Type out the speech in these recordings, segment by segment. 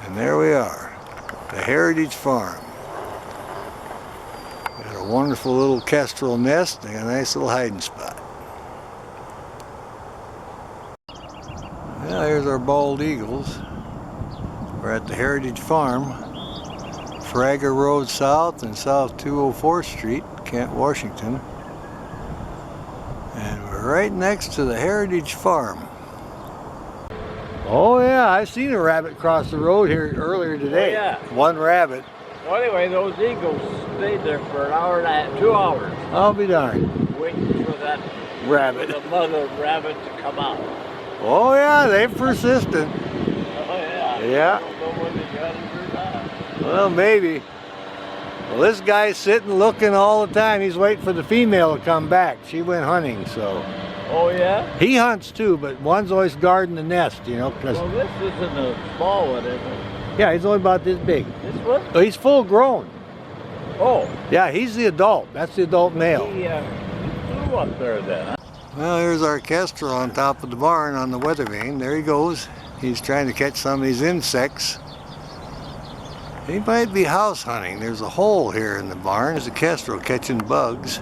And there we are, the Heritage Farm. Got a wonderful little kestrel nest and a nice little hiding spot. Well, here's our bald eagles. We're at the Heritage Farm, Fragger Road South and South 204th Street, Kent, Washington. And we're right next to the Heritage Farm. Oh yeah, I seen a rabbit cross the road here earlier today. Oh, yeah. One rabbit. Well, anyway, those eagles stayed there for an hour and a half, 2 hours. I'll be darned. Waiting for that Rabbit. the mother rabbit to come out. Oh yeah, they're persistent. Oh yeah. Yeah. I don't know whether they got it or not. Well, maybe. Well, this guy's sitting looking all the time. He's waiting for the female to come back. She went hunting, so. Oh yeah? He hunts too, but one's always guarding the nest, you know. Well, this isn't a small one, is it? Yeah, he's only about this big. This one? Oh, he's full grown. Oh. Yeah, he's the adult. That's the adult male. He flew up there then, huh? Well, here's our kestrel on top of the barn on the weather vane. There he goes. He's trying to catch some of these insects. He might be house hunting. There's a hole here in the barn. There's a kestrel catching bugs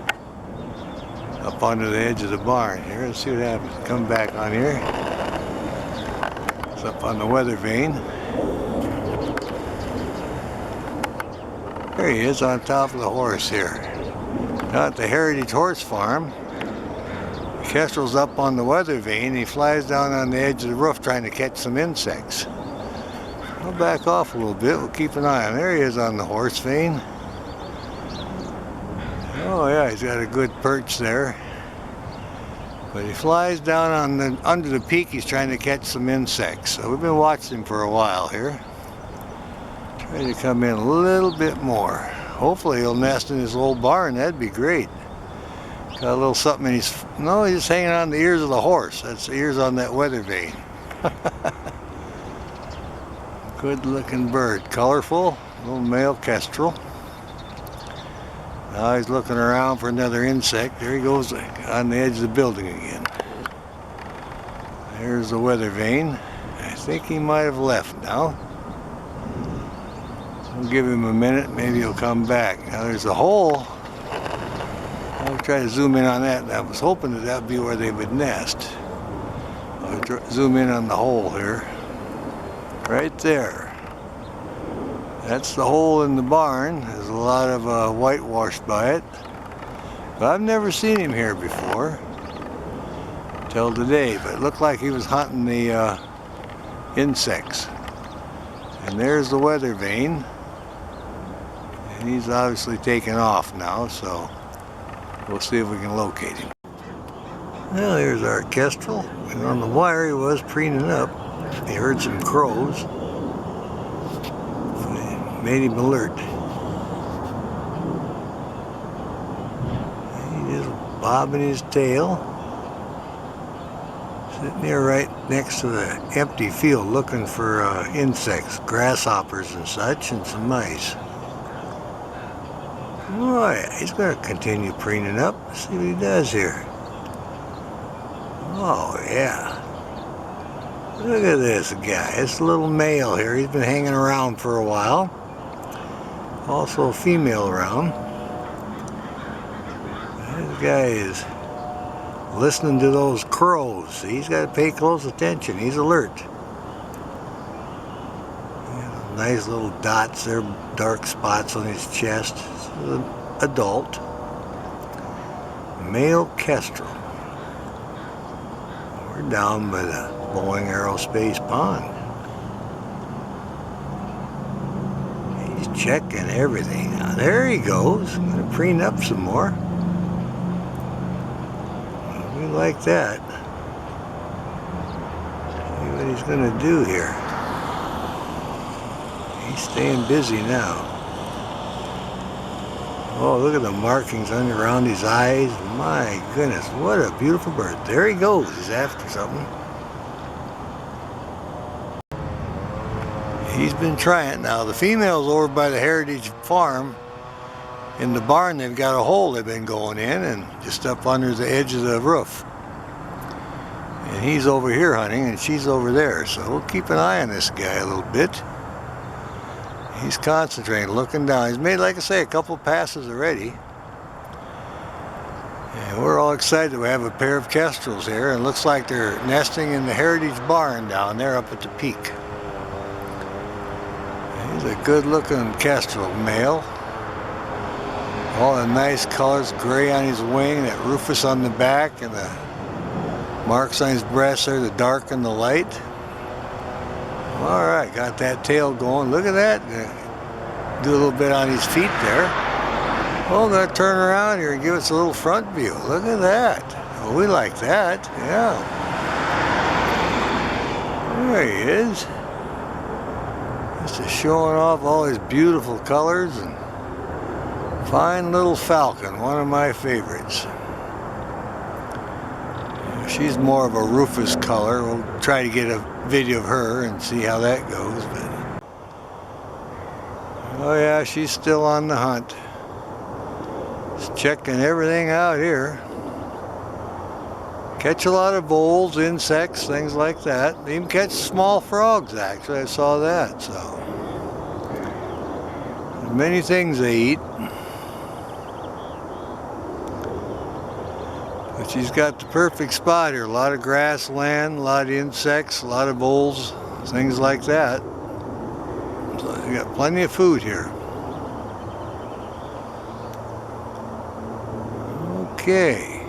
up under the edge of the barn here. Let's see what happens. Come back on here. It's up on the weather vane. There he is on top of the horse here. Now at the Heritage Horse Farm. The kestrel's up on the weather vane. He flies down on the edge of the roof trying to catch some insects. We'll back off a little bit. We'll keep an eye on him. There he is on the horse vane. Oh yeah, he's got a good perch there. But he flies down on under the peak. He's trying to catch some insects. So we've been watching him for a while here. Trying to come in a little bit more. Hopefully he'll nest in his old barn. That'd be great. Got a little something in his... No, he's just hanging on the ears of the horse. That's the ears on that weather vane. Good looking bird. Colorful. Little male kestrel. Now he's looking around for another insect. There he goes on the edge of the building again. There's the weather vane. I think he might have left now. We'll give him a minute. Maybe he'll come back. Now there's a hole. I'll try to zoom in on that. I was hoping that would be where they would nest. I'll zoom in on the hole here. Right there. That's the hole in the barn. There's a lot of whitewash by it. But I've never seen him here before. Till today. But it looked like he was hunting the insects. And there's the weather vane. And he's obviously taken off now, so we'll see if we can locate him. Well, here's our kestrel. And on the wire he was preening up. He heard some crows. Made him alert. He just bobbing his tail. Sitting there right next to the empty field looking for insects, grasshoppers and such, and some mice. Oh yeah, he's going to continue preening up. Let's see what he does here. Oh yeah. Look at this guy. It's a little male here. He's been hanging around for a while. Also a female around. This guy is listening to those crows. He's got to pay close attention. He's alert. Nice little dots there, dark spots on his chest. It's an adult. Male kestrel. We're down by the Boeing Aerospace Pond. He's checking everything. Now, there he goes. Gonna preen up some more. We like that. See what he's gonna do here. He's staying busy now. Oh, look at the markings around his eyes. My goodness, what a beautiful bird. There he goes. He's after something. He's been trying. Now, the female's over by the Heritage Farm. In the barn, they've got a hole they've been going in, and just up under the edge of the roof. And he's over here hunting, and she's over there. So we'll keep an eye on this guy a little bit. He's concentrating, looking down. He's made, like I say, a couple passes already. And we're all excited that we have a pair of kestrels here. And it looks like they're nesting in the heritage barn down there up at the peak. He's a good looking kestrel male. All the nice colors, gray on his wing, that rufous on the back, and the marks on his breast there, the dark and the light. Alright, got that tail going. Look at that. Do a little bit on his feet there. Oh, I'm going to turn around here and give us a little front view. Look at that. Oh, we like that. Yeah. There he is. Just showing off all his beautiful colors. And fine little falcon, one of my favorites. She's more of a rufous color. We'll try to get a video of her and see how that goes. But oh yeah, she's still on the hunt. Just checking everything out here. Catch a lot of voles, insects, things like that. They even catch small frogs, actually. I saw that. So many things they eat. But she's got the perfect spot here. A lot of grassland, a lot of insects, a lot of voles, things like that. So you got plenty of food here. Okay.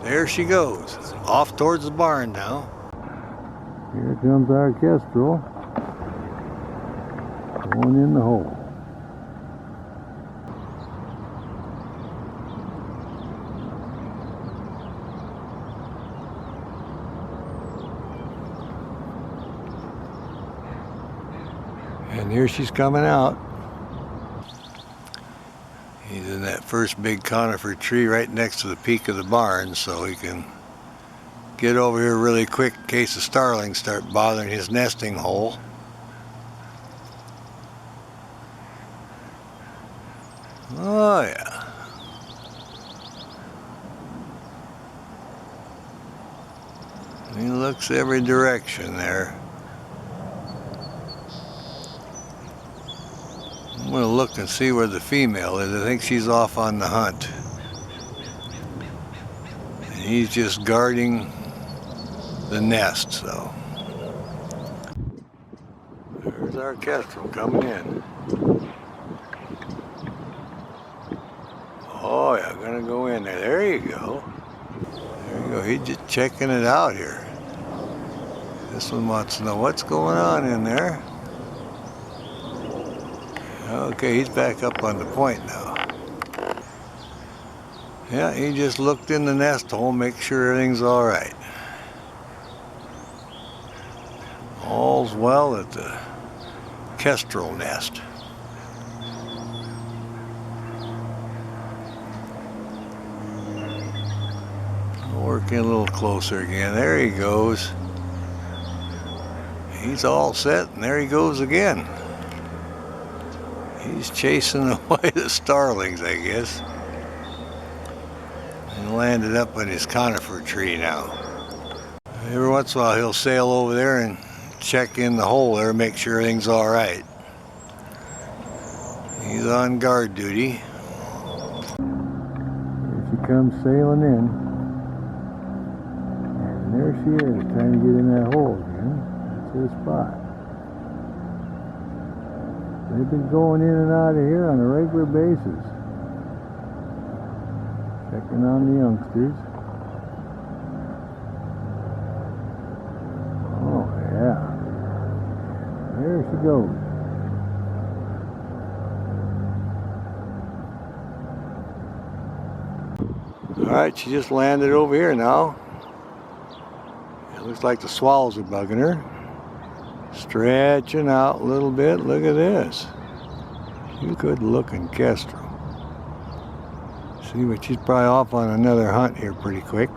There she goes. Off towards the barn now. Here comes our kestrel. Going in the hole. And here she's coming out. He's in that first big conifer tree right next to the peak of the barn, so he can get over here really quick in case the starlings start bothering his nesting hole. Oh yeah. He looks every direction there. I'm going to look and see where the female is. I think she's off on the hunt. And he's just guarding the nest, so. There's our kestrel coming in. Oh yeah, I'm going to go in there. There you go. There you go. He's just checking it out here. This one wants to know what's going on in there. Okay, he's back up on the point now. Yeah, he just looked in the nest hole, make sure everything's all right. All's well at the kestrel nest. Working a little closer again. There he goes. He's all set, and there he goes again. He's chasing away the starlings, I guess. And landed up in his conifer tree now. Every once in a while he'll sail over there and check in the hole there, make sure everything's all right. He's on guard duty. Here she comes sailing in. And there she is, trying to get in that hole again. That's her spot. They've been going in and out of here on a regular basis. Checking on the youngsters. Oh yeah. There she goes. Alright, she just landed over here now. It looks like the swallows are bugging her. Stretching out a little bit. Look at this. She's a good looking kestrel. See, but she's probably off on another hunt here pretty quick.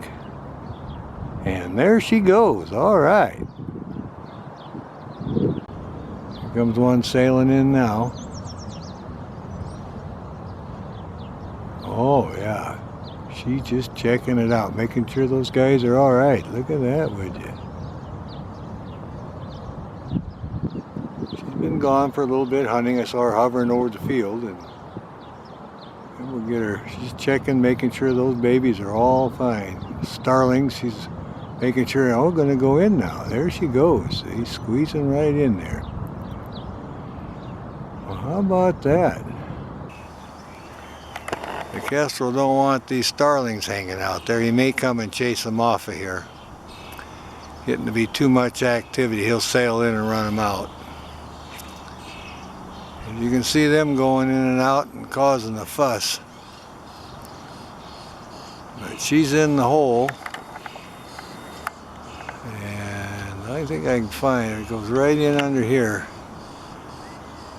And there she goes. All right. Here comes one sailing in now. Oh yeah. She's just checking it out, making sure those guys are all right. Look at that, would you? been gone for a little bit hunting. I saw her hovering over the field, and we'll get her. She's checking, making sure those babies are all fine. Starlings, she's making sure, oh, gonna go in now. There she goes. See, squeezing right in there. Well, how about that? The Kestrel don't want these starlings hanging out there. He may come and chase them off of here. Getting to be too much activity, he'll sail in and run them out. And you can see them going in and out and causing a fuss. But she's in the hole. And I think I can find her. It goes right in under here.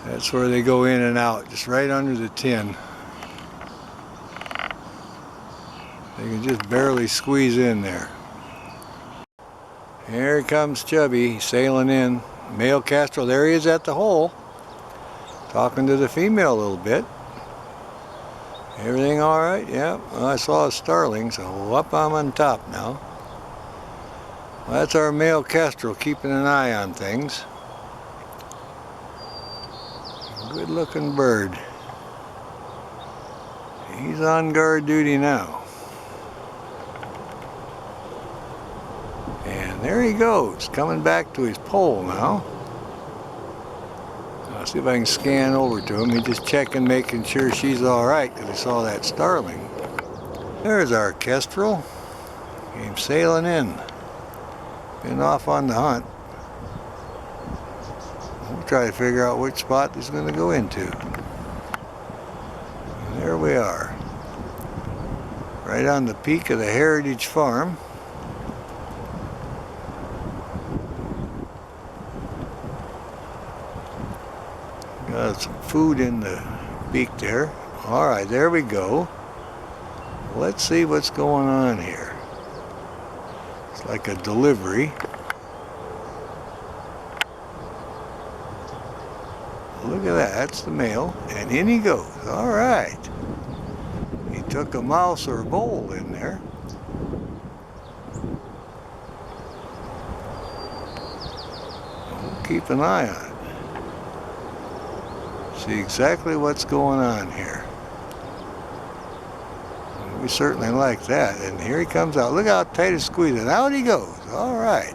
That's where they go in and out, just right under the tin. They can just barely squeeze in there. Here comes Chubby, sailing in. Male Kestrel, there he is at the hole. Talking to the female a little bit. Everything all right? Yeah, well, I saw a starling, so up I'm on top now. Well, that's our male Kestrel keeping an eye on things. Good looking bird. He's on guard duty now. And there he goes, coming back to his pole now. I'll see if I can scan over to him. He's just checking, making sure she's all right, because he saw that starling. There's our Kestrel. Came sailing in. Been off on the hunt. We'll try to figure out which spot he's going to go into. And there we are. Right on the peak of the Heritage Farm. Got some food in the beak there. All right, there we go. Let's see what's going on here. It's like a delivery. Look at that, that's the male. And in he goes. All right. He took a mouse or a bowl in there. We'll keep an eye on it. See exactly what's going on here. We certainly like that. And here he comes out. Look how tight it's squeezing. Out he goes. All right.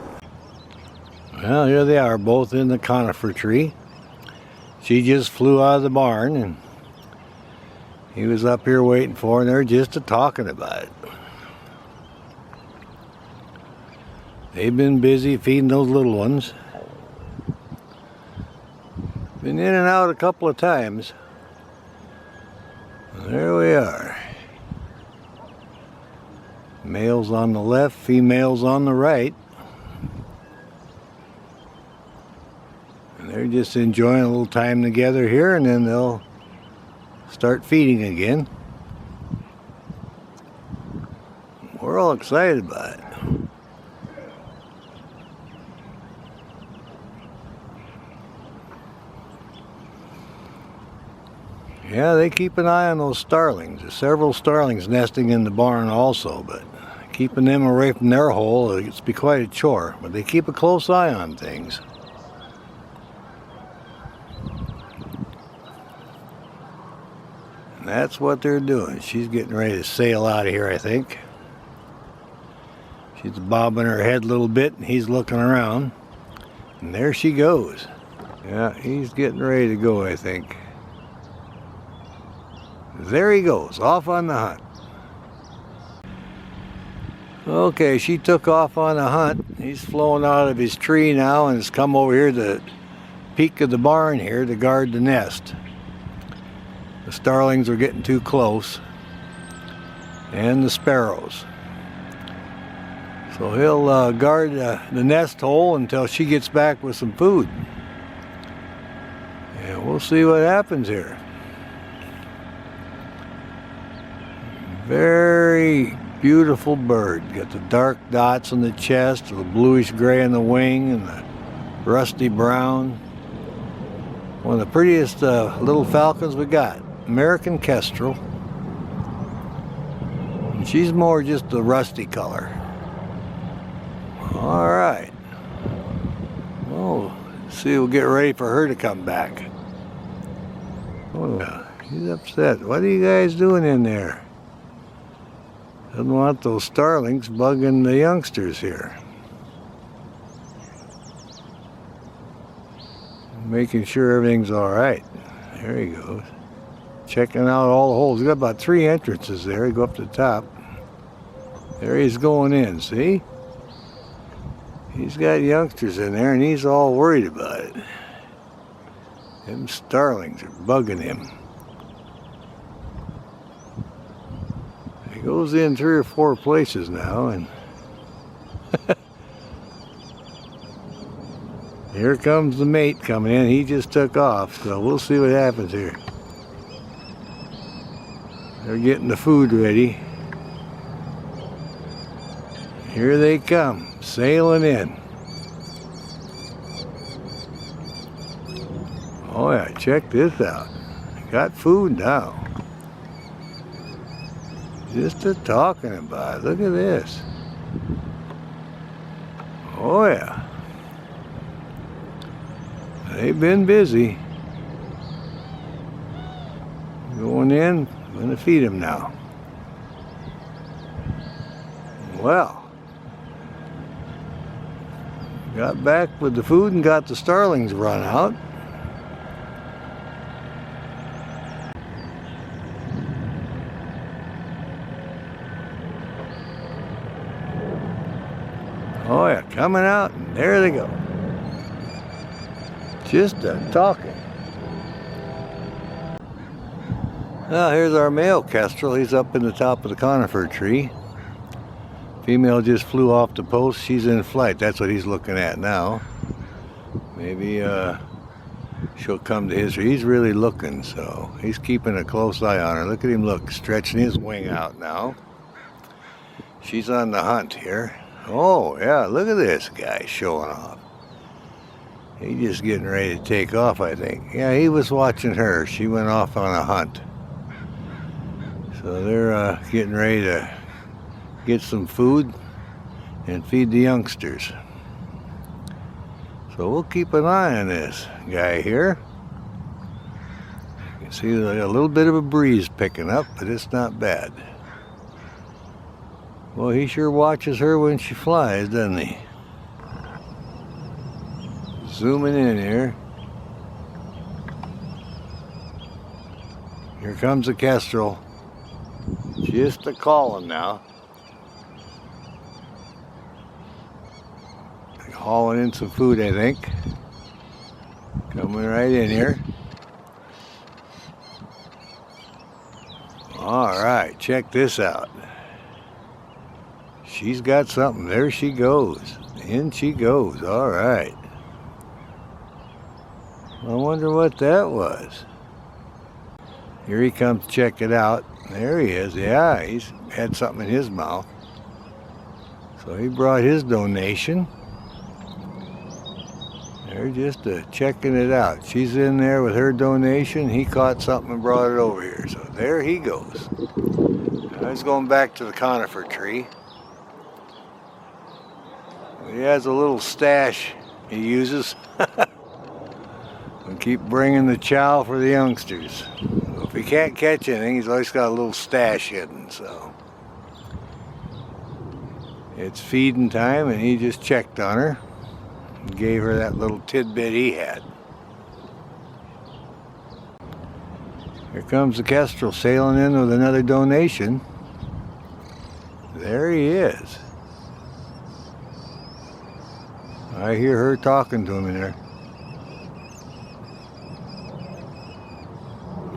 Well, here they are, both in the conifer tree. She just flew out of the barn, and he was up here waiting for her, and they're just talking about it. They've been busy feeding those little ones. Been in and out a couple of times. There we are. Males on the left, females on the right. And they're just enjoying a little time together here, and then they'll start feeding again. We're all excited about it. Yeah, they keep an eye on those starlings. There's several starlings nesting in the barn also, but keeping them away from their hole, it's be quite a chore. But they keep a close eye on things. And that's what they're doing. She's getting ready to sail out of here, I think. She's bobbing her head a little bit, and he's looking around. And there she goes. Yeah, he's getting ready to go, I think. There he goes, off on the hunt. Okay, she took off on a hunt. He's flown out of his tree now and has come over here to the peak of the barn here to guard the nest. The starlings are getting too close, and the sparrows. So he'll guard the nest hole until she gets back with some food. And we'll see what happens here. Very beautiful bird. Got the dark dots on the chest, the bluish gray on the wing, and the rusty brown. One of the prettiest little falcons we got. American Kestrel. And she's more just the rusty color. All right. Oh, See, we'll get ready for her to come back. Oh yeah, he's upset. What are you guys doing in there? Doesn't want those starlings bugging the youngsters here. Making sure everything's all right. There he goes. Checking out all the holes. He's got about 3 entrances there. You go up to the top. There he's going in, see? He's got youngsters in there and he's all worried about it. Them starlings are bugging him. He goes in 3 or 4 places now and here comes the mate coming in. He just took off, so we'll see what happens here. They're getting the food ready. Here they come, sailing in. Oh yeah, check this out. Got food now. Just a talking about it. Look at this. Oh yeah. They've been busy. Going in, I'm gonna feed them now. Well, got back with the food and got the starlings run out. Oh yeah, coming out, and there they go. Just talking. Now here's our male kestrel. He's up in the top of the conifer tree. Female just flew off the post. She's in flight. That's what he's looking at now. Maybe she'll come to his. He's really looking, so he's keeping a close eye on her. Look at him look, stretching his wing out now. She's on the hunt here. Oh yeah, look at this guy showing off. He's just getting ready to take off, I think. Yeah, he was watching her. She went off on a hunt. So they're getting ready to get some food and feed the youngsters. So we'll keep an eye on this guy here. You can see a little bit of a breeze picking up, but it's not bad. Well, he sure watches her when she flies, doesn't he? Zooming in here. Here comes the kestrel. Just a calling now. Hauling in some food, I think. Coming right in here. All right, check this out. She's got something. There she goes. In she goes. All right. I wonder what that was. Here he comes to check it out. There he is. Yeah, he's had something in his mouth. So he brought his donation. They're just checking it out. She's in there with her donation. He caught something and brought it over here. So there he goes. Now he's going back to the conifer tree. He has a little stash he uses. And keep bringing the chow for the youngsters. So if he can't catch anything, he's always got a little stash hidden. So it's feeding time, and he just checked on her and gave her that little tidbit he had. Here comes the kestrel sailing in with another donation. There he is. I hear her talking to him in there.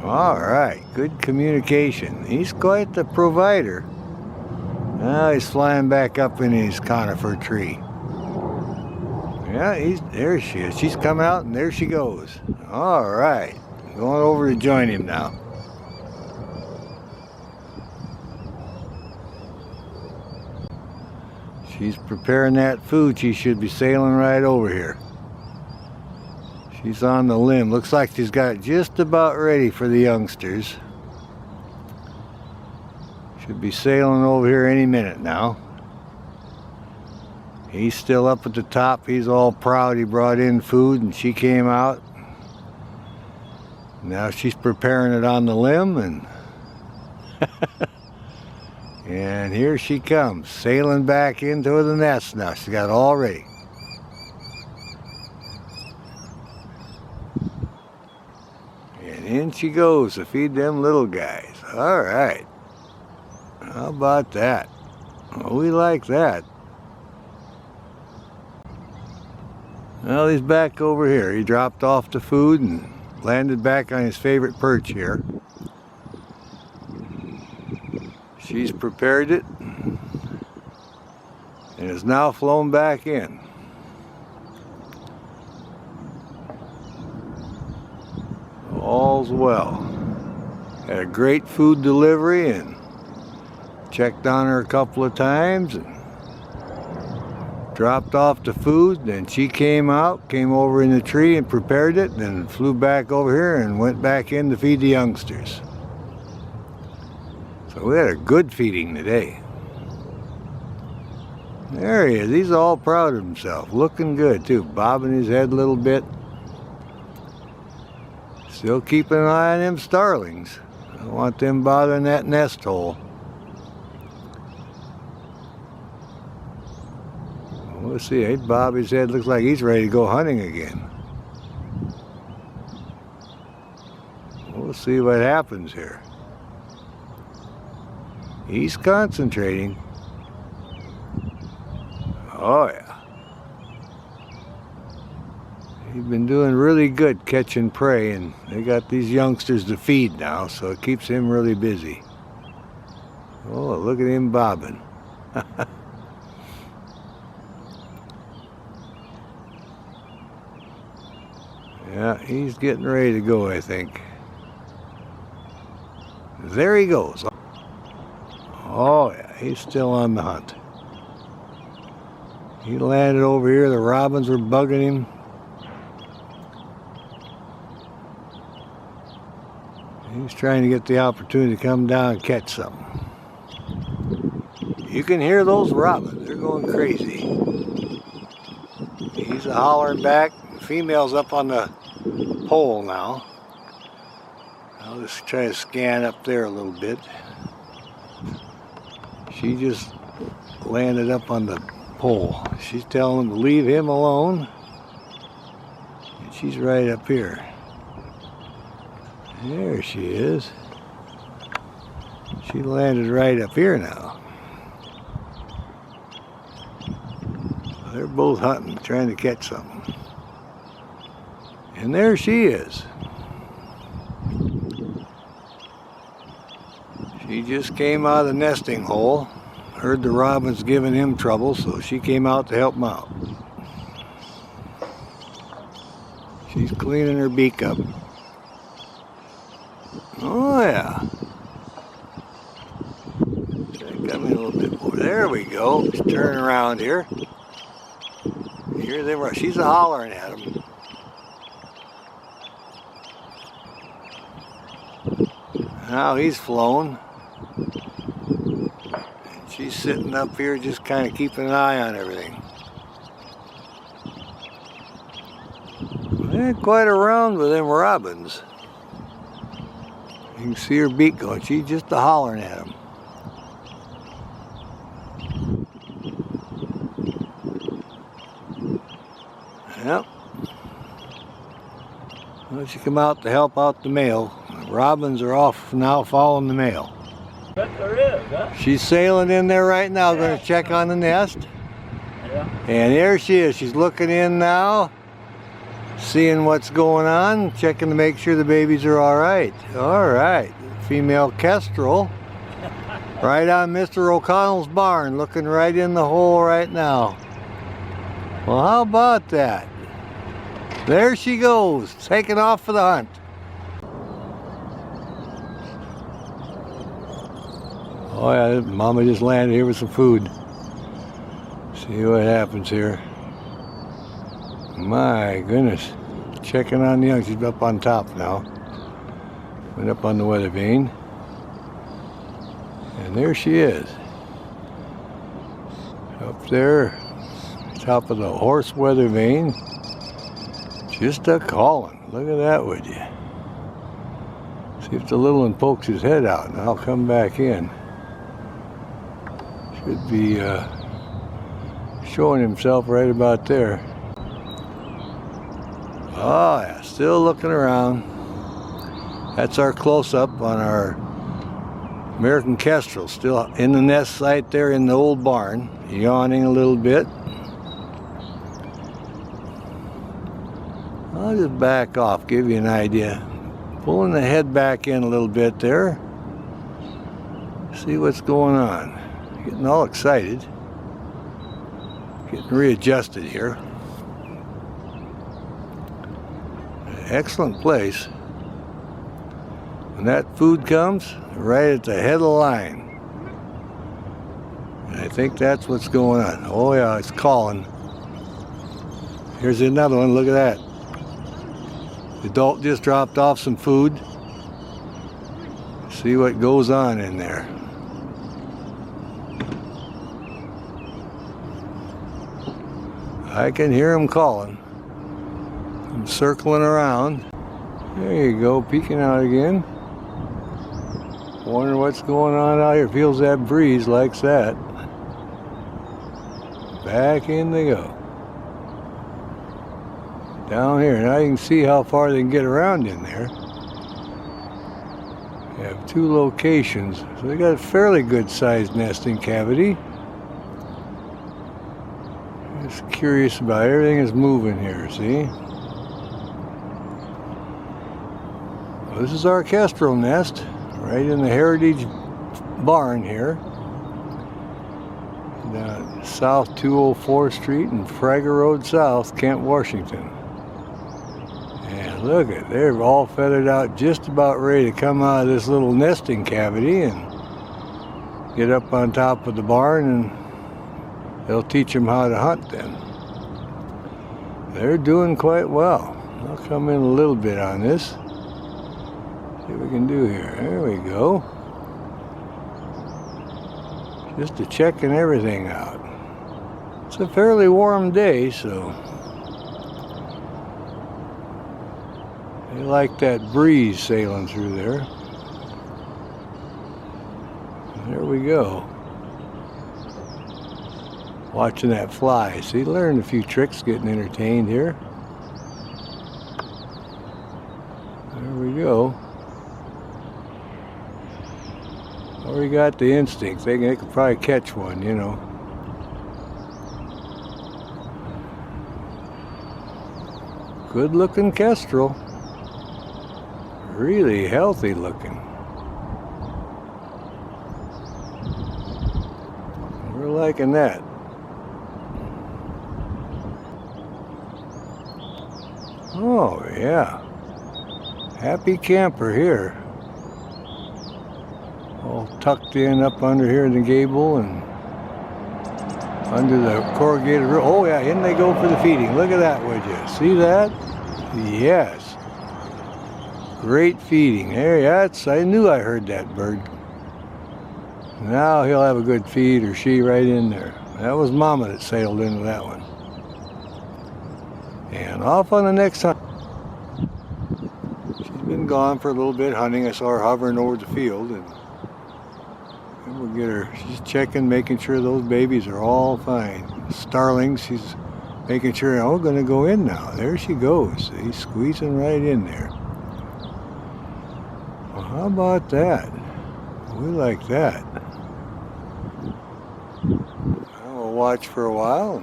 All right, good communication. He's quite the provider. Now he's flying back up in his conifer tree. Yeah, there she is. She's coming out and there she goes. All right, going over to join him now. She's preparing that food. She should be sailing right over here. She's on the limb. Looks like she's got it just about ready for the youngsters. Should be sailing over here any minute now. He's still up at the top. He's all proud he brought in food, and she came out. Now she's preparing it on the limb, and and here she comes, sailing back into the nest now. She's got it all ready. And in she goes to feed them little guys. All right. How about that? Well, we like that. Well, he's back over here. He dropped off the food and landed back on his favorite perch here. She's prepared it and is now flown back in. All's well. Had a great food delivery and checked on her a couple of times and dropped off the food. Then she came out, came over in the tree and prepared it, and flew back over here and went back in to feed the youngsters. So we had a good feeding today. There he is. He's all proud of himself. Looking good too. Bobbing his head a little bit. Still keeping an eye on them starlings. I don't want them bothering that nest hole. We'll see. He'd bob his head. Looks like he's ready to go hunting again. We'll see what happens here. He's concentrating. Oh yeah. He's been doing really good catching prey, and they got these youngsters to feed now, so it keeps him really busy. Oh, look at him bobbing. Yeah, he's getting ready to go, I think. There he goes. Oh yeah, he's still on the hunt. He landed over here. The robins were bugging him. He's trying to get the opportunity to come down and catch something. You can hear those robins. They're going crazy. He's hollering back. The female's up on the pole now. I'll just try to scan up there a little bit. She just landed up on the pole. She's telling him to leave him alone. And she's right up here. There she is. She landed right up here now. They're both hunting, trying to catch something. And there she is. She just came out of the nesting hole. Heard the robins giving him trouble, so she came out to help him out. She's cleaning her beak up. Oh yeah. Come in a little bit more. There we go. Let's turn around here. Here they were. She's hollering at him. Now he's flown. And she's sitting up here just kind of keeping an eye on everything. Ain't quite around with them robins. You can see her beak going. She's just hollering at him. Yep. Well, she come out to help out the male. The robins are off now following the male. Bet there is, huh? She's sailing in there right now, going to check on the nest. Yeah. And there she is. She's looking in now, seeing what's going on, checking to make sure the babies are all right. All right. Female Kestrel. Right on Mr. O'Connell's barn, looking right in the hole right now. Well, how about that? There she goes, taking off for the hunt. Oh yeah, Mama just landed here with some food. See what happens here. My goodness. Checking on the young. She's up on top now. Went up on the weather vane. And there she is. Up there. top of the horse weather vane. Just a calling. Look at that, would you? See if the little one pokes his head out, and I'll come back in. Should be showing himself right about there. Oh yeah, still looking around. That's our close-up on our American Kestrel, still in the nest site there in the old barn, yawning a little bit. I'll just back off, give you an idea. Pulling the head back in a little bit there. See what's going on. Getting all excited. Getting readjusted here. Excellent place. When that food comes, right at the head of the line. And I think that's what's going on. Oh yeah, it's calling. Here's another one, look at that. The adult just dropped off some food. See what goes on in there. I can hear him calling. I'm circling around. There you go, peeking out again. Wondering what's going on out here. Feels that breeze, likes that. Back in they go. Down here. Now you can see how far they can get around in there. They have two locations. So they got a fairly good sized nesting cavity. Just curious about everything is moving here, see? Well, this is our Kestrel nest, right in the Heritage barn here. Down South 204th Street and Fragger Road South, Kent, Washington. And look at, they're all feathered out, just about ready to come out of this little nesting cavity and get up on top of the barn, and they'll teach them how to hunt then. They're doing quite well. I'll come in a little bit on this. See what we can do here. There we go. Just to checking everything out. It's a fairly warm day, so they like that breeze sailing through there. There we go. Watching that fly. See, learned a few tricks, getting entertained here. There we go. Already got the instinct. They could probably catch one, you know. Good looking Kestrel. Really healthy looking. We're liking that. Oh yeah. Happy camper here. All tucked in up under here in the gable and under the corrugated roof. Oh yeah, in they go for the feeding. Look at that, would you? See that? Yes. Great feeding. There, that's, I knew I heard that bird. Now he'll have a good feed, or she, right in there. That was Mama that sailed into that one. And off on the next hunt. She's been gone for a little bit hunting. I saw her hovering over the field, and we'll get her. She's checking, making sure those babies are all fine. Starlings, she's making sure, oh, going to go in now. There she goes. See, squeezing right in there. Well, how about that? We like that. We'll watch for a while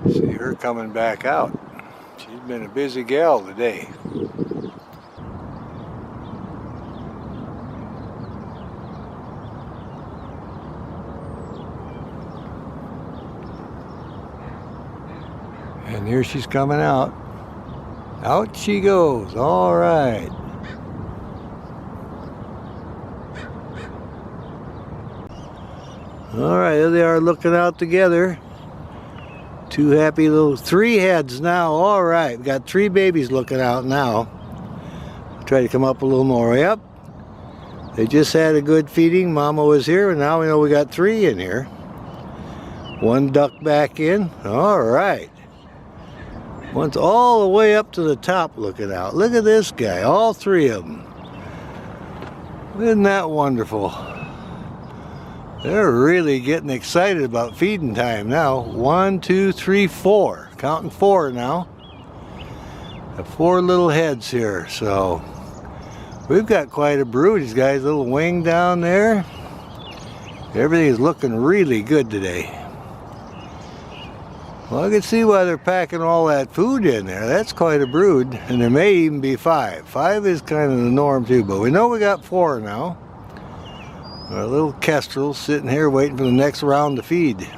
and see her coming back out. She's been a busy gal today. And here she's coming out. Out she goes. All right. All right, there they are looking out together. Two happy little, three heads now. All right, we got three babies looking out now. Try to come up a little more. Yep. They just had a good feeding. Mama was here, and now we know we got three in here. One duck back in. All right. One's all the way up to the top looking out. Look at this guy, all three of them. Isn't that wonderful? They're really getting excited about feeding time now. 1, 2, 3, 4. Counting 4 now. The 4 little heads here, so we've got quite a brood. These guys, little wing down there. Everything is looking really good today. Well, I can see why they're packing all that food in there. That's quite a brood, and there may even be 5. 5 is kind of the norm too, but we know we got 4 now. Our little Kestrel sitting here waiting for the next round to feed.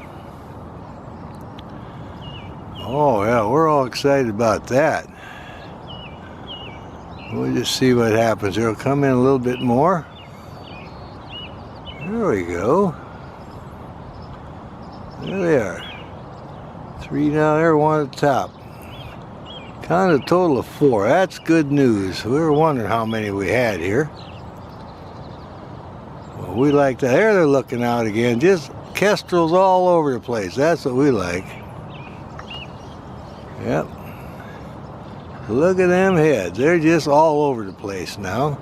Oh yeah, we're all excited about that. We'll just see what happens. It'll come in a little bit more. There we go. There they are. 3 down there, 1 at the top. Counted a total of 4. That's good news. We were wondering how many we had here. Well, we like that. There they're looking out again. Just kestrels all over the place. That's what we like. Yep. Look at them heads. They're just all over the place now.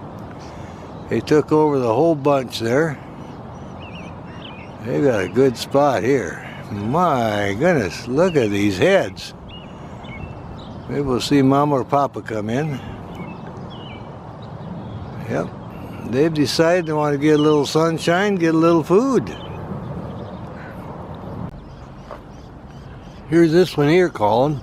They took over the whole bunch there. They've got a good spot here. My goodness, look at these heads. Maybe we'll see Mama or Papa come in. Yep. They've decided they want to get a little sunshine, get a little food. Here's this one here calling.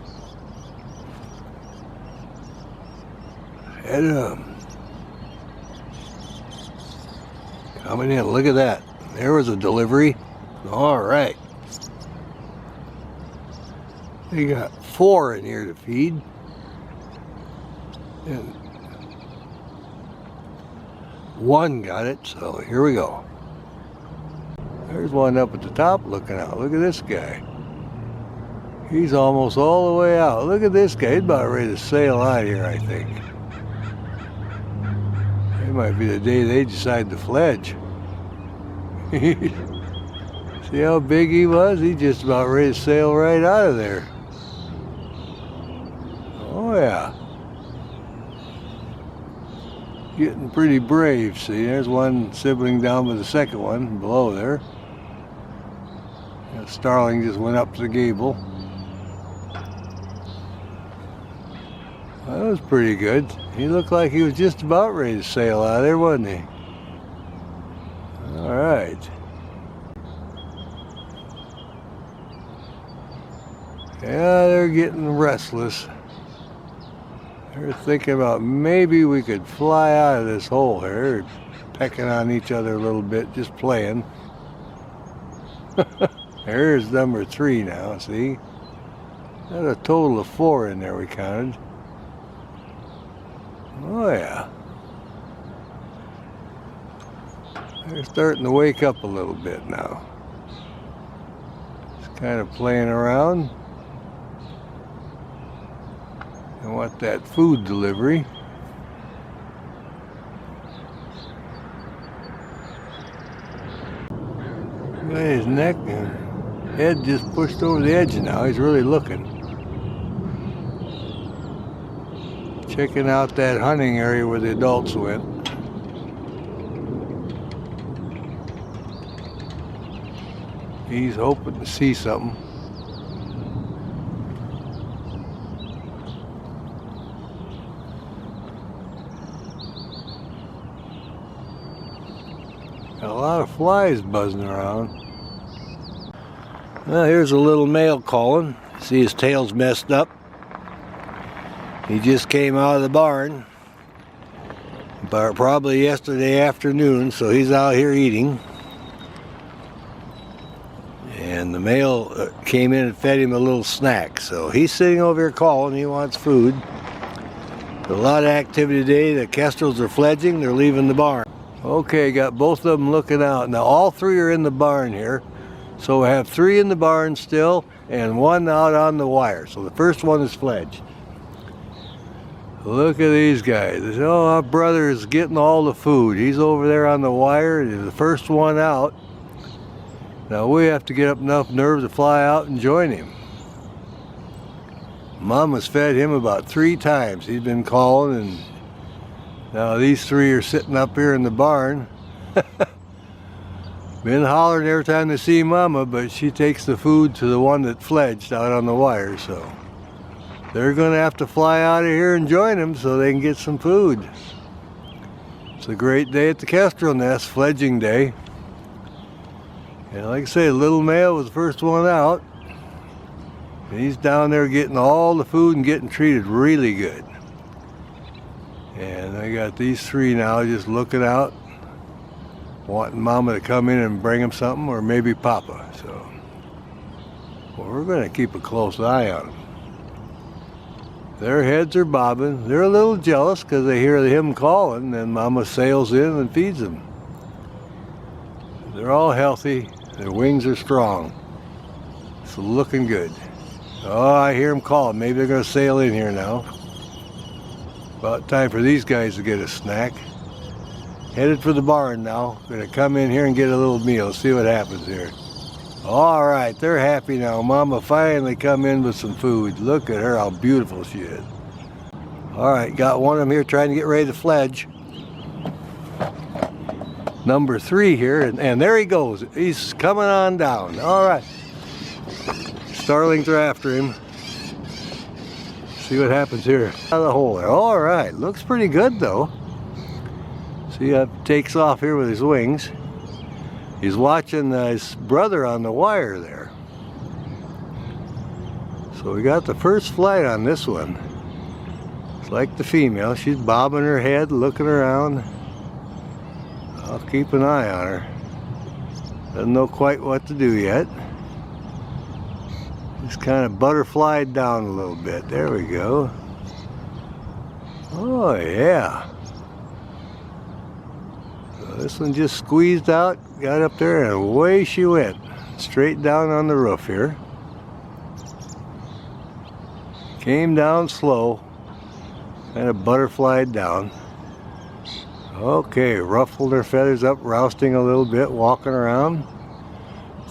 Coming in, look at that. There was a delivery. All right. They got 4 in here to feed. And 1 got it, so here we go. There's one up at the top looking out. Look at this guy. He's almost all the way out. Look at this guy. He's about ready to sail out here, I think. It might be the day they decide to fledge. See how big he was? He's just about ready to sail right out of there. Oh yeah. Getting pretty brave. See, there's one sibling down with the second one below there. That starling just went up to the gable. That was pretty good. He looked like he was just about ready to sail out of there, wasn't he? All right. Yeah, they're getting restless. They're thinking about maybe we could fly out of this hole here. They're pecking on each other a little bit, just playing. There's number 3 now, see? That's a total of 4 in there we counted. Oh yeah. They're starting to wake up a little bit now. Just kind of playing around. I want that food delivery. Look at his neck and head just pushed over the edge now. He's really looking. Checking out that hunting area where the adults went. He's hoping to see something. Got a lot of flies buzzing around. Well, here's a little male calling. See, his tail's messed up. He just came out of the barn, but probably yesterday afternoon, so he's out here eating. And the male came in and fed him a little snack, so he's sitting over here calling. He wants food. A lot of activity today. The kestrels are fledging. They're leaving the barn. Okay, got both of them looking out. Now all 3 are in the barn here. So we have 3 in the barn still and 1 out on the wire. So the first one is fledged. Look at these guys. Oh, our brother is getting all the food. He's over there on the wire. He's the first one out. Now we have to get up enough nerve to fly out and join him. Mama's fed him about 3 times. He's been calling, and now these 3 are sitting up here in the barn. Been hollering every time they see Mama, but she takes the food to the one that fledged out on the wire, so they're gonna have to fly out of here and join him so they can get some food. It's a great day at the Kestrel nest, fledging day. And like I say, little male was the first one out. And he's down there getting all the food and getting treated really good. And I got these 3 now just looking out, wanting Mama to come in and bring him something, or maybe Papa. So, well, we're going to keep a close eye on them. Their heads are bobbing. They're a little jealous because they hear him calling, and Mama sails in and feeds them. They're all healthy. Their wings are strong. It's looking good. Oh, I hear them calling. Maybe they're going to sail in here now. About time for these guys to get a snack. Headed for the barn now. Gonna come in here and get a little meal. See what happens here. All right, they're happy now. Mama finally come in with some food. Look at her, how beautiful she is. All right, got one of them here trying to get ready to fledge. Number 3 here, and there he goes. He's coming on down. All right. Starlings are after him. See what happens here. Out of the hole there. All right, looks pretty good though. See how it takes off here with his wings. He's watching his brother on the wire there. So we got the first flight on this one. It's like the female. She's bobbing her head, looking around. I'll keep an eye on her. Doesn't know quite what to do yet. Just kind of butterflied down a little bit. There we go. Oh yeah. This one just squeezed out, got up there, and away she went. Straight down on the roof here. Came down slow, kind of butterflied down. Okay, ruffled her feathers up, rousting a little bit, walking around,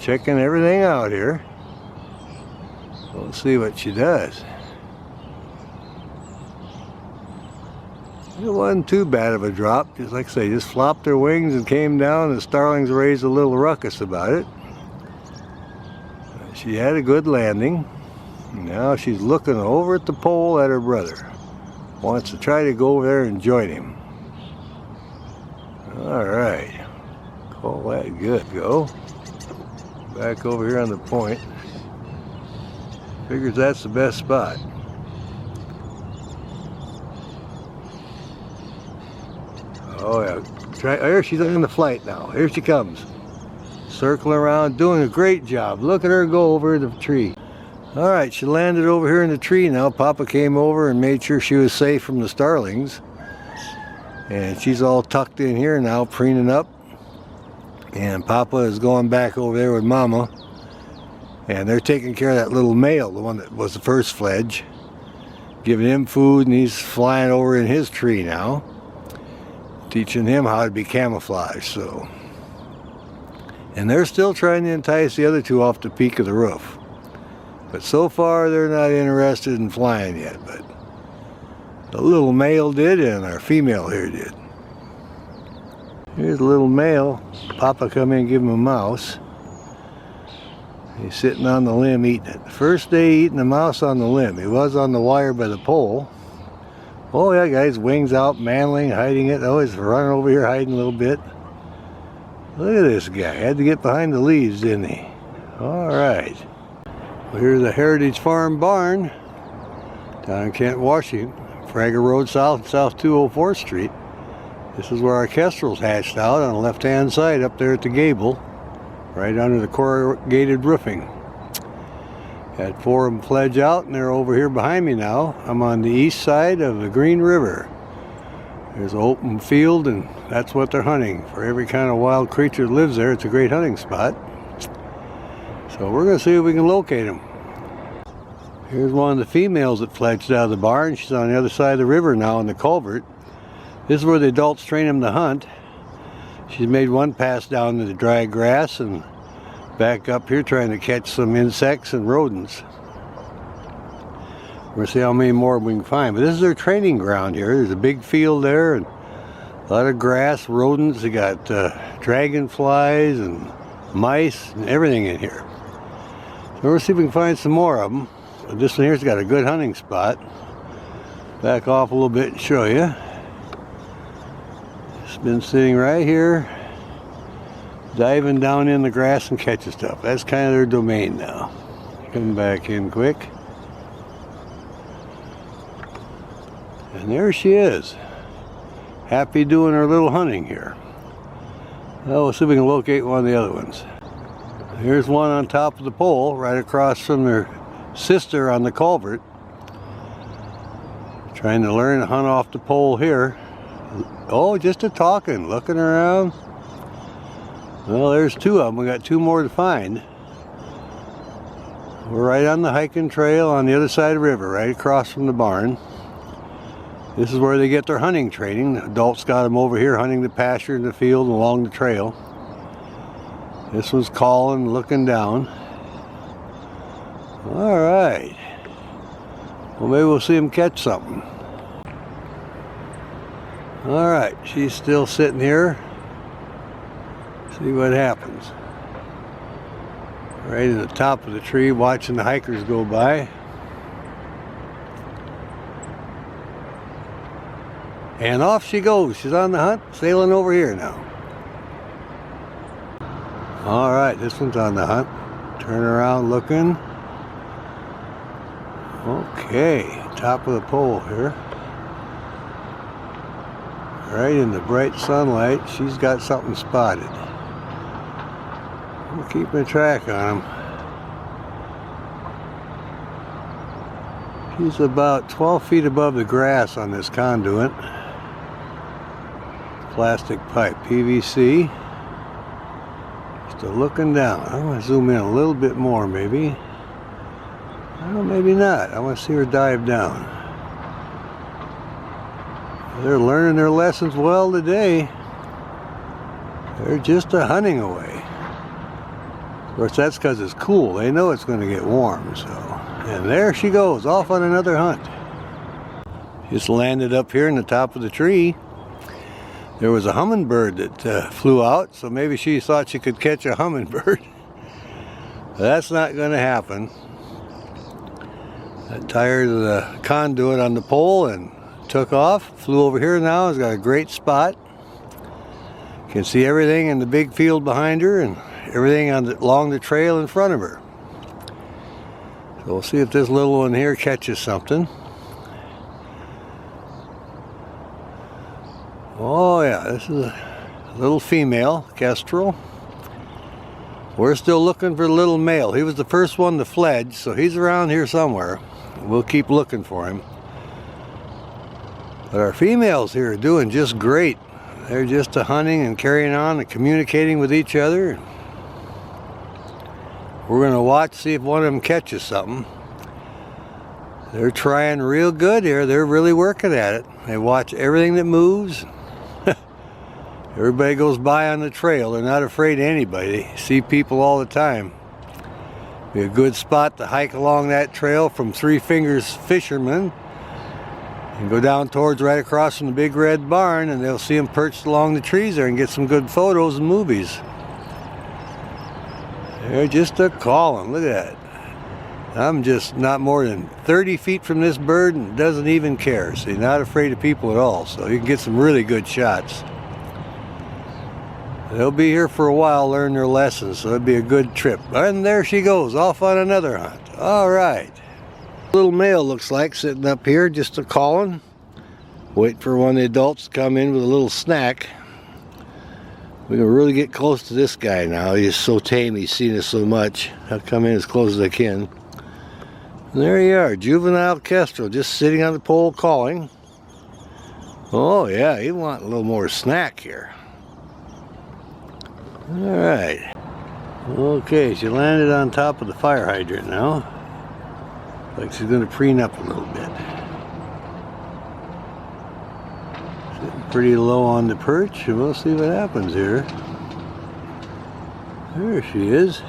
checking everything out here. Let's see what she does. It wasn't too bad of a drop. Just like I say, just flopped her wings and came down, and the starlings raised a little ruckus about it. She had a good landing. Now she's looking over at the pole at her brother. Wants to try to go over there and join him. All right. Call that good. Go. Back over here on the point. Figures that's the best spot. Oh yeah, here she's on the flight now. Here she comes. Circling around, doing a great job. Look at her go over the tree. All right, she landed over here in the tree now. Papa came over and made sure she was safe from the starlings. And she's all tucked in here now, preening up. And Papa is going back over there with Mama. And they're taking care of that little male, the one that was the first fledge. Giving him food, and he's flying over in his tree now. Teaching him how to be camouflaged, so. And they're still trying to entice the other 2 off the peak of the roof. But so far, they're not interested in flying yet, but the little male did, and our female here did. Here's a little male. Papa come in and give him a mouse. He's sitting on the limb eating it. First day eating a mouse on the limb. He was on the wire by the pole. Oh yeah, guys, wings out, manling, hiding it. Oh, he's running over here, hiding a little bit. Look at this guy. Had to get behind the leaves, didn't he? All right. Well, here's the Heritage Farm barn down in Kent, Washington. Fragger Road South, South 204th Street. This is where our Kestrels hatched out on the left-hand side up there at the gable, right under the corrugated roofing. Had 4 of them fledge out, and they're over here behind me now. I'm on the east side of the Green River. There's an open field, and that's what they're hunting. For every kind of wild creature that lives there, it's a great hunting spot. So we're going to see if we can locate them. Here's one of the females that fledged out of the barn. She's on the other side of the river now in the culvert. This is where the adults train them to hunt. She's made one pass down to the dry grass, and back up here trying to catch some insects and rodents. We're going to see how many more we can find. But this is their training ground here. There's a big field there and a lot of grass, rodents. They got dragonflies and mice and everything in here. So we'll see if we can find some more of them. But this one here's got a good hunting spot. Back off a little bit and show you. It's been sitting right here, diving down in the grass and catching stuff. That's kind of their domain now. Come back in quick. And there she is. Happy doing her little hunting here. Well, we'll see if we can locate one of the other ones. Here's one on top of the pole, right across from their sister on the culvert. Trying to learn to hunt off the pole here. Oh, just a talking, looking around. Well, there's two of them. We got two more to find. We're right on the hiking trail on the other side of the river, right across from the barn. This is where they get their hunting training. The adults got them over here hunting the pasture in the field and along the trail. This one's calling, looking down. All right. Well, maybe we'll see him catch something. All right, she's still sitting here. See what happens. Right in the top of the tree, watching the hikers go by. And off she goes. She's on the hunt, sailing over here now. All right, this one's on the hunt. Turn around looking. Okay, top of the pole here. Right in the bright sunlight, she's got something spotted. We're keeping track on them. She's about 12 feet above the grass on this conduit. Plastic pipe, PVC. Still looking down. I'm going to zoom in a little bit more maybe. Well, maybe not. I want to see her dive down. They're learning their lessons well today. They're just a hunting away. Of course, that's because it's cool. They know it's going to get warm, so. And there she goes, off on another hunt. Just landed up here in the top of the tree. There was a hummingbird that flew out, so maybe she thought she could catch a hummingbird. That's not going to happen. Got tired of the conduit on the pole and took off. Flew over here now. It's got a great spot. You can see everything in the big field behind her and everything along the trail in front of her. So we'll see if this little one here catches something. Oh yeah, this is a little female, Kestrel. We're still looking for the little male. He was the first one to fledge, so he's around here somewhere. We'll keep looking for him. But our females here are doing just great. They're just hunting and carrying on and communicating with each other. We're going to watch, see if one of them catches something. They're trying real good here. They're really working at it. They watch everything that moves. Everybody goes by on the trail. They're not afraid of anybody. They see people all the time. Be a good spot to hike along that trail from Three Fingers Fisherman and go down towards right across from the big red barn, and they'll see them perched along the trees there and get some good photos and movies. They're just a calling. Look at that. I'm just not more than 30 feet from this bird and doesn't even care. See, not afraid of people at all, so you can get some really good shots. They'll be here for a while, learn their lessons, so it'll be a good trip. And there she goes, off on another hunt. All right. Little male looks like sitting up here, just a calling. Wait for one of the adults to come in with a little snack. We can really get close to this guy now. He's so tame, he's seen us so much. I'll come in as close as I can. And there you are, juvenile Kestrel, just sitting on the pole calling. Oh yeah, you want a little more snack here. All right. Okay, she landed on top of the fire hydrant now. Like she's going to preen up a little bit. Sitting pretty low on the perch, and we'll see what happens here. There she is.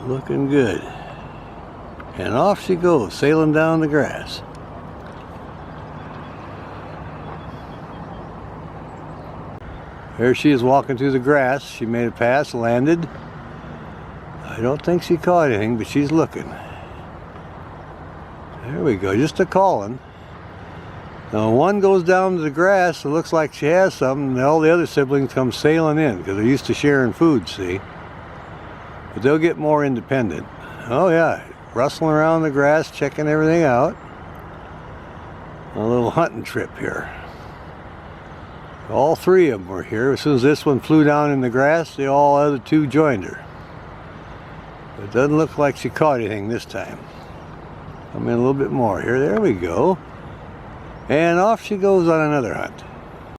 Looking good. And off she goes, sailing down the grass. There she is walking through the grass. She made a pass, landed. I don't think she caught anything, but she's looking. There we go, just a calling. Now one goes down to the grass, it looks like she has something, and all the other siblings come sailing in, because they're used to sharing food, see? But they'll get more independent. Oh yeah, rustling around the grass, checking everything out. A little hunting trip here. All three of them were here. As soon as this one flew down in the grass, the all other two joined her. But it doesn't look like she caught anything this time. Come in a little bit more here. There we go. And off she goes on another hunt.